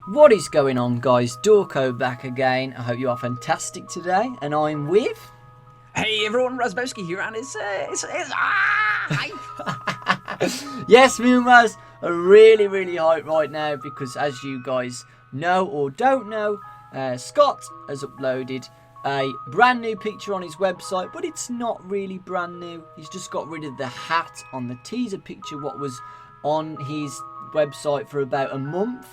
What is going on, guys? Dorko back again. I hope you are fantastic today, and I'm with... Hey everyone, Razbowski here, and it's hype. Yes, me and Raz are really hyped right now because, as you guys know or don't know, Scott has uploaded a brand new picture on his website, but it's not really brand new. He's just got rid of the hat on the teaser picture, what was on his website for about a month.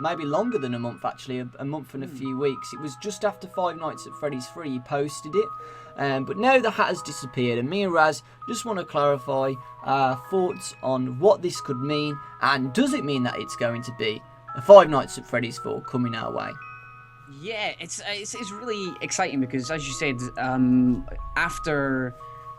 Maybe longer than a month, actually, a month and a few weeks. It was just after Five Nights at Freddy's 3 he posted it. But now the hat has disappeared, and me and Raz just want to clarify our thoughts on what this could mean, and does it mean that it's going to be a Five Nights at Freddy's 4 coming our way? Yeah, it's really exciting because, as you said, after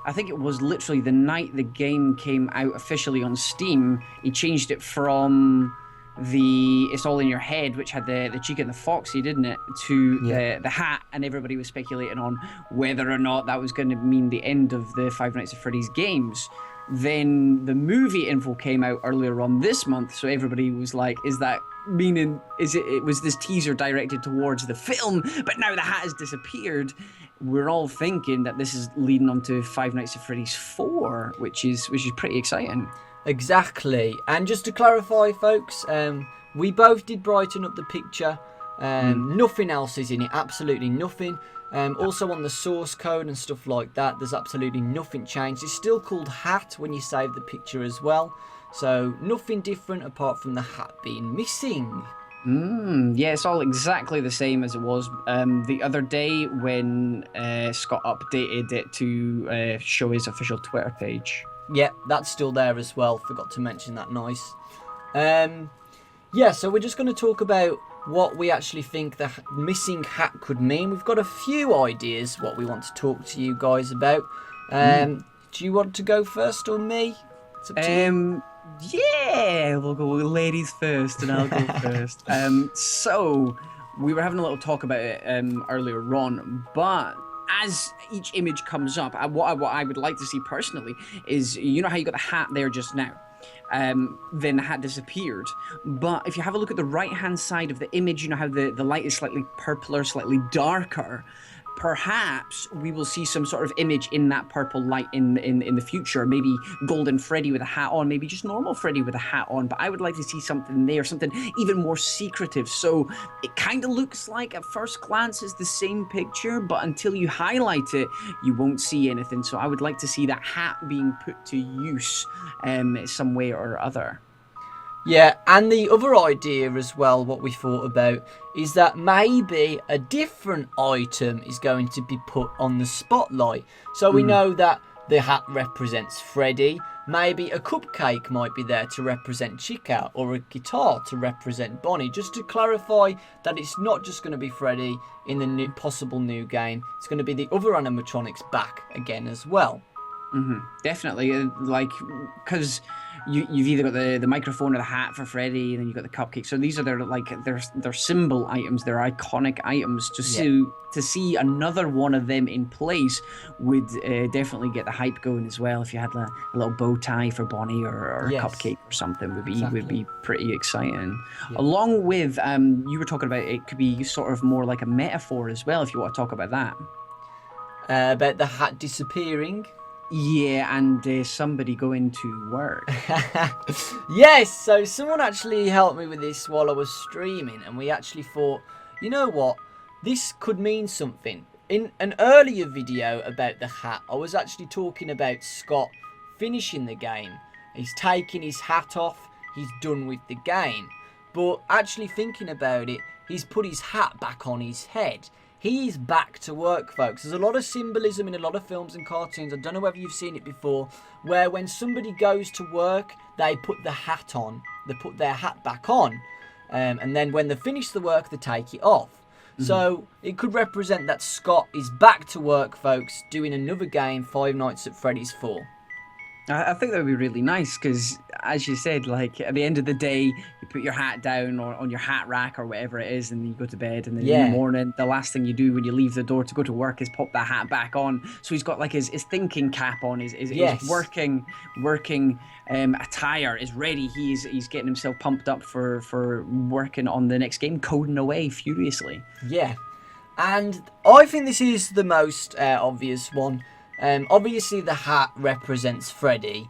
I think it was literally the night the game came out officially on Steam, he changed it from the It's All in Your Head, which had the Chica and the Foxy, didn't it, to the hat, and everybody was speculating on whether or not that was going to mean the end of the Five Nights at Freddy's games. Then the movie info came out earlier on this month, so everybody was like, is that meaning, it was this teaser directed towards the film, but now the hat has disappeared. We're all thinking that this is leading on to Five Nights at Freddy's 4, which is pretty exciting. Exactly. And just to clarify, folks, we both did brighten up the picture. Nothing else is in it, absolutely nothing. Also on the source code and stuff like that, there's absolutely nothing changed. It's still called hat when you save the picture as well. So nothing different apart from the hat being missing. Yeah, it's all exactly the same as it was the other day when Scott updated it to show his official Twitter page. Yeah, that's still there as well. Forgot to mention that. Nice. Yeah, so we're just going to talk about what we actually think the missing hat could mean. We've got a few ideas what we want to talk to you guys about. Do you want to go first or me? It's up to you. Yeah, we'll go with ladies first, and I'll go first. So we were having a little talk about it earlier on, but as each image comes up, what I would like to see personally is, you know how you got the hat there just now? Then the hat disappeared. But if you have a look at the right-hand side of the image, you know how the light is slightly purpler, slightly darker. Perhaps we will see some sort of image in that purple light in the future. Maybe Golden Freddy with a hat on, maybe just normal Freddy with a hat on. But I would like to see something there, something even more secretive. So it kind of looks like at first glance it's the same picture, but until you highlight it, you won't see anything. So I would like to see that hat being put to use some way or other. Yeah, and the other idea as well, what we thought about, is that maybe a different item is going to be put on the spotlight. So we know that the hat represents Freddy. Maybe a cupcake might be there to represent Chica, or a guitar to represent Bonnie. Just to clarify that it's not just going to be Freddy in the possible new game. It's going to be the other animatronics back again as well. Definitely, because you've either got the microphone or the hat for Freddy, and then you've got the cupcake. So these are their symbol items, their iconic items. To see another one of them in place would definitely get the hype going as well. If you had a little bow tie for Bonnie or a cupcake or something, would be pretty exciting. Yeah. Along with you were talking about, it could be sort of more like a metaphor as well, if you want to talk about that. About the hat disappearing. Yeah, and somebody going to work. Yes, so someone actually helped me with this while I was streaming, and we actually thought, you know what, this could mean something. In an earlier video about the hat, I was actually talking about Scott finishing the game. He's taking his hat off, he's done with the game. But actually thinking about it, he's put his hat back on his head. He's back to work, folks. There's a lot of symbolism in a lot of films and cartoons. I don't know whether you've seen it before, where when somebody goes to work, they put the hat on. They put their hat back on. And then when they finish the work, they take it off. So it could represent that Scott is back to work, folks, doing another game, Five Nights at Freddy's 4. I think that would be really nice, because as you said, like at the end of the day, you put your hat down or on your hat rack or whatever it is, and you go to bed. And then in the morning, the last thing you do when you leave the door to go to work is pop that hat back on. So he's got like his thinking cap on, his working attire is ready. He's getting himself pumped up for working on the next game, coding away furiously. Yeah, and I think this is the most obvious one. Obviously, the hat represents Freddy.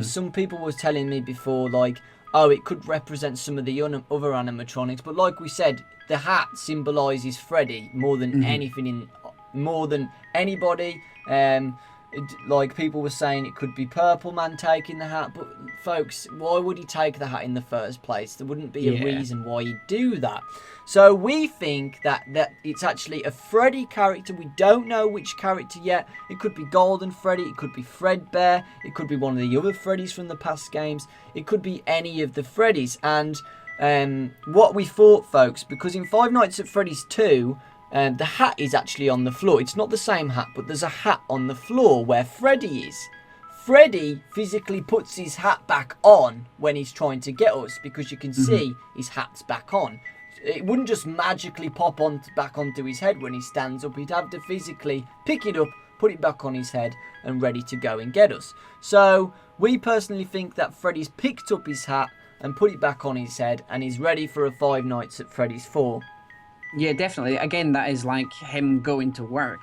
Some people was telling me before, like, oh, it could represent some of the other animatronics, but like we said, the hat symbolises Freddy more than anything, more than anybody. Like people were saying, it could be Purple Man taking the hat, but folks, why would he take the hat in the first place? There wouldn't be a reason why he'd do that. So we think that it's actually a Freddy character. We don't know which character yet. It could be Golden Freddy, it could be Fredbear, it could be one of the other Freddys from the past games. It could be any of the Freddys. And what we thought, folks, because in Five Nights at Freddy's 2, the hat is actually on the floor. It's not the same hat, but there's a hat on the floor where Freddy is. Freddy physically puts his hat back on when he's trying to get us, because you can see his hat's back on. It wouldn't just magically pop back onto his head when he stands up. He'd have to physically pick it up, put it back on his head, and ready to go and get us. So we personally think that Freddy's picked up his hat and put it back on his head, and he's ready for a Five Nights at Freddy's 4. Yeah, definitely. Again, that is like him going to work.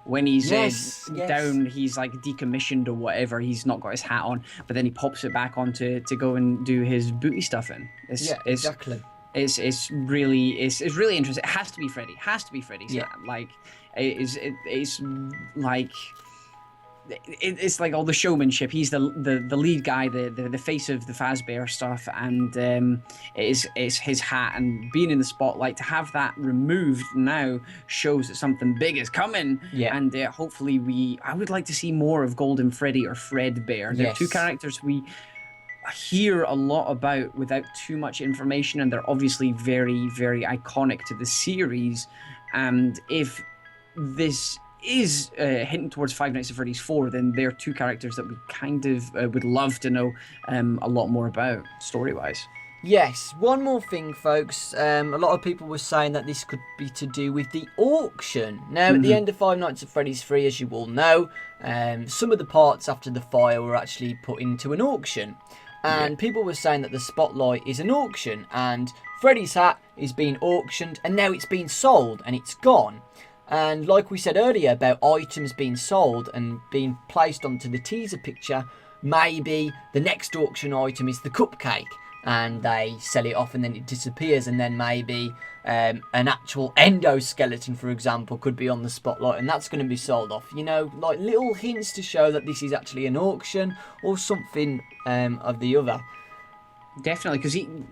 When he's down, he's like decommissioned or whatever. He's not got his hat on, but then he pops it back on to go and do his booty stuffing. Exactly. It's really interesting. It has to be Freddy. Has to be Freddy's hat. Like it's like all the showmanship. He's the lead guy, the face of the Fazbear stuff, and it's his hat and being in the spotlight. To have that removed now shows that something big is coming. Yeah. And hopefully I would like to see more of Golden Freddy or Fredbear. They're two characters we hear a lot about without too much information, and they're obviously very, very iconic to the series. And if this is hinting towards Five Nights at Freddy's 4, then they're two characters that we kind of would love to know a lot more about, story-wise. Yes, one more thing, folks. A lot of people were saying that this could be to do with the auction. Now, at the end of Five Nights at Freddy's 3, as you all know, some of the parts after the fire were actually put into an auction. And people were saying that the spotlight is an auction, and Freddy's hat is being auctioned, and now it's been sold, and it's gone. And like we said earlier about items being sold and being placed onto the teaser picture, maybe the next auction item is the cupcake, and they sell it off and then it disappears, and then maybe an actual endoskeleton, for example, could be on the spotlight, and that's going to be sold off. You know, like little hints to show that this is actually an auction or something of the other. Definitely,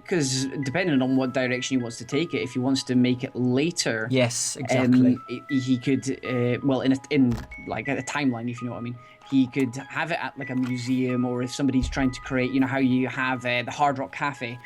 because depending on what direction he wants to take it, if he wants to make it later, yes, exactly, he could, well, in like a timeline, if you know what I mean, he could have it at like a museum, or if somebody's trying to create, you know, how you have the Hard Rock Cafe,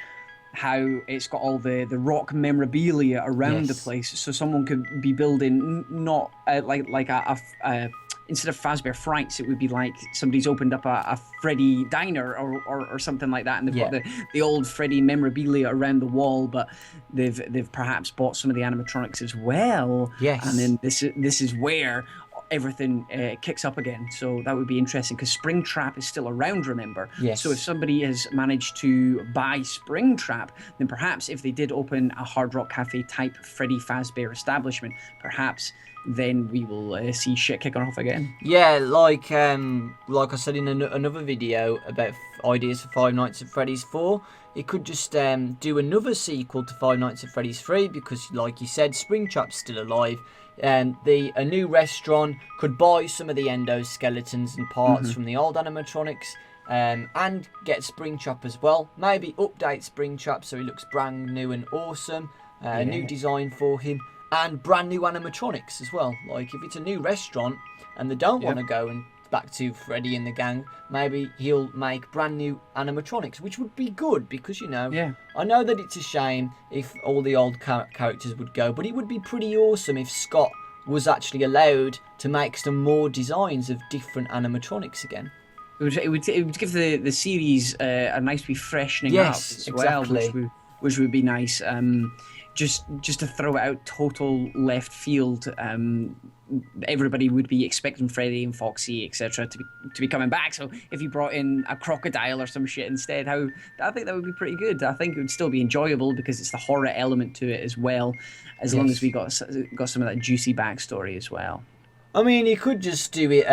how it's got all the rock memorabilia around the place, so someone could be building not like a instead of Fazbear Frights, it would be like somebody's opened up a Freddy diner or something like that, and they've got the old Freddy memorabilia around the wall, but they've perhaps bought some of the animatronics as well. Yes. And then this is where everything kicks up again. So that would be interesting, because Springtrap is still around, remember? Yes. So if somebody has managed to buy Springtrap, then perhaps if they did open a Hard Rock Cafe type Freddy Fazbear establishment, perhaps then we will see shit kicking off again. Yeah, like I said in another video about ideas for Five Nights at Freddy's 4, it could just do another sequel to Five Nights at Freddy's 3, because like you said, Springtrap's still alive. A new restaurant could buy some of the endoskeletons and parts from the old animatronics, and get Springtrap as well. Maybe update Springtrap so he looks brand new and awesome. A new design for him, and brand new animatronics as well. Like if it's a new restaurant and they don't want to go and back to Freddy and the gang, maybe he'll make brand new animatronics, which would be good, because, you know, I know that it's a shame if all the old characters would go, but it would be pretty awesome if Scott was actually allowed to make some more designs of different animatronics again. It would give the series a nice refreshing Yes, up as well, exactly. which would be nice. Just to throw it out total left field. Everybody would be expecting Freddy and Foxy, etc., to be coming back. So if you brought in a crocodile or some shit instead, I think that would be pretty good. I think it would still be enjoyable because it's the horror element to it as well, as long as we got some of that juicy backstory as well. I mean, he could just do it.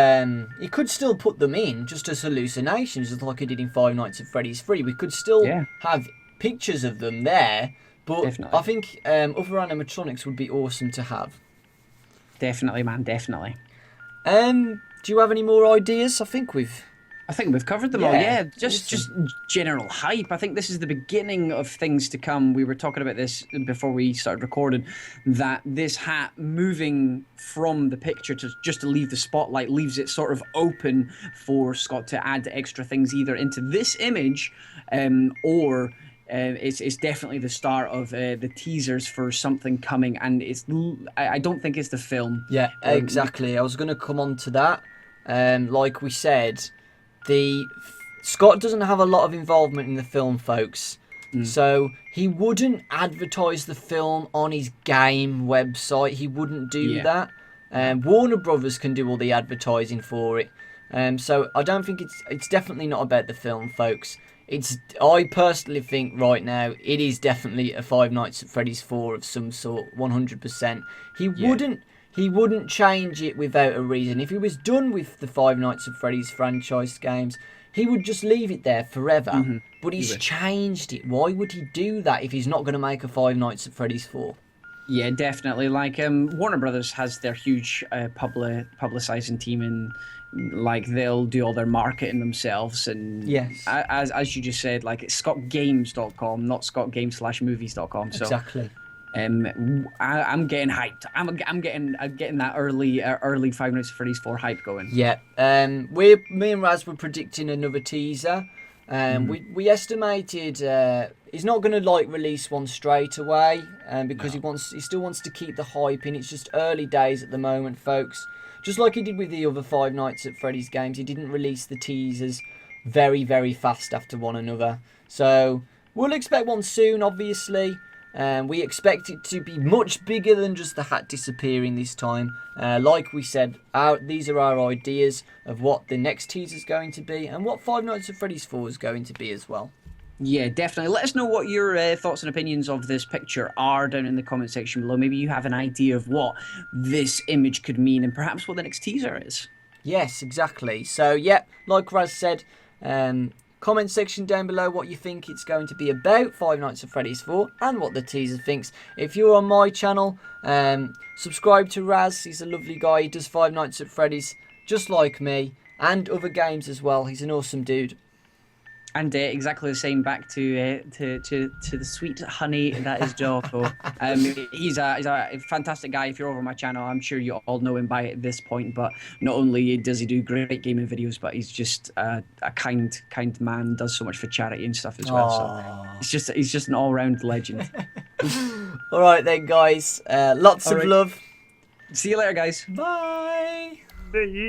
He could still put them in just as hallucinations, just like he did in Five Nights at Freddy's 3. We could still have pictures of them there, but Definitely. I think other animatronics would be awesome to have. Definitely, man, definitely. Do you have any more ideas? I think we've covered them all. Yeah, awesome. just general hype. I think this is the beginning of things to come. We were talking about this before we started recording, that this hat moving from the picture to leave the spotlight leaves it sort of open for Scott to add extra things either into this image, or it's definitely the start of the teasers for something coming, and I don't think it's the film. Yeah, exactly. I was going to come on to that. Like we said, Scott doesn't have a lot of involvement in the film, folks. So he wouldn't advertise the film on his game website. He wouldn't do that. Warner Brothers can do all the advertising for it. So I don't think it's definitely not about the film, folks. I personally think right now it is definitely a Five Nights at Freddy's 4 of some sort, 100%. He wouldn't change it without a reason. If he was done with the Five Nights at Freddy's franchise games, he would just leave it there forever. But he's changed it. Why would he do that if he's not going to make a Five Nights at Freddy's 4? Yeah, definitely. Like Warner Brothers has their huge publicizing team, and like they'll do all their marketing themselves. And as you just said, like it's scottgames.com, not scottgames/movies.com. So Exactly. I'm getting hyped. I'm getting that early Five Nights at Freddy's 4 hype going. Yeah. Me and Raz were predicting another teaser. We estimated he's not going to like release one straight away, because he still wants to keep the hype in. It's just early days at the moment, folks. Just like he did with the other Five Nights at Freddy's games, he didn't release the teasers very, very fast after one another. So we'll expect one soon, obviously. We expect it to be much bigger than just the hat disappearing this time. Like we said, these are our ideas of what the next teaser is going to be and what Five Nights at Freddy's 4 is going to be as well. Yeah, definitely. Let us know what your thoughts and opinions of this picture are down in the comment section below. Maybe you have an idea of what this image could mean and perhaps what the next teaser is. Yes, exactly. So, yeah, like Raz said, comment section down below what you think it's going to be about, Five Nights at Freddy's 4, and what the teaser thinks. If you're on my channel, subscribe to Raz. He's a lovely guy. He does Five Nights at Freddy's just like me, and other games as well. He's an awesome dude. And exactly the same back to the sweet honey that is Dawkbro. He's a fantastic guy. If you're over my channel, I'm sure you all know him by this point. But not only does he do great gaming videos, but he's just a kind man. Does so much for charity and stuff as well. Aww. So he's just an all-round legend. All right then, guys. Lots of love. See you later, guys. Bye. See.